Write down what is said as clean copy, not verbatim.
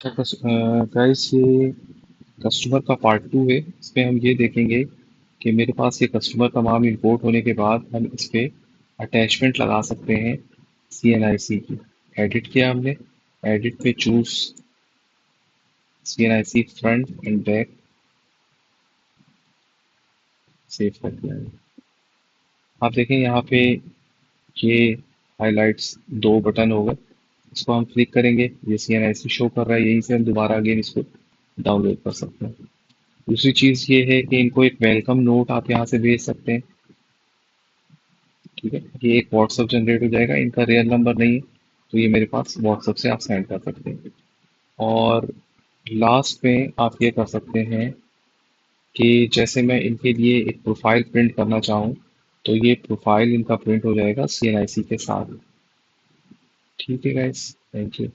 Guys, ये customer का part two है। इसमें हम ये देखेंगे कि मेरे पास ये कस्टमर तमाम इंपोर्ट होने के बाद हम इस पे अटैचमेंट लगा सकते हैं CNIC की। एडिट किया हमने, एडिट पे choose CNIC front end back, save कर दिया है। आप देखें यहाँ पे ये हाइलाइट्स दो बटन हो गए। इसको हम क्लिक करेंगे, ये CNIC शो कर रहा है, यहीं से हम दोबारा अगेन इसको डाउनलोड कर सकते हैं। दूसरी चीज़ ये है कि इनको एक वेलकम नोट आप यहाँ से भेज सकते हैं। ठीक है, ये एक व्हाट्सअप जनरेट हो जाएगा, इनका रियल नंबर नहीं है तो ये मेरे पास व्हाट्सअप से आप सेंड कर सकते हैं। और लास्ट में आप ये कर सकते हैं कि जैसे मैं इनके लिए एक प्रोफाइल प्रिंट करना चाहूँ तो ये प्रोफाइल इनका प्रिंट हो जाएगा CNIC के साथ। ठीक है गाइस, थैंक यू।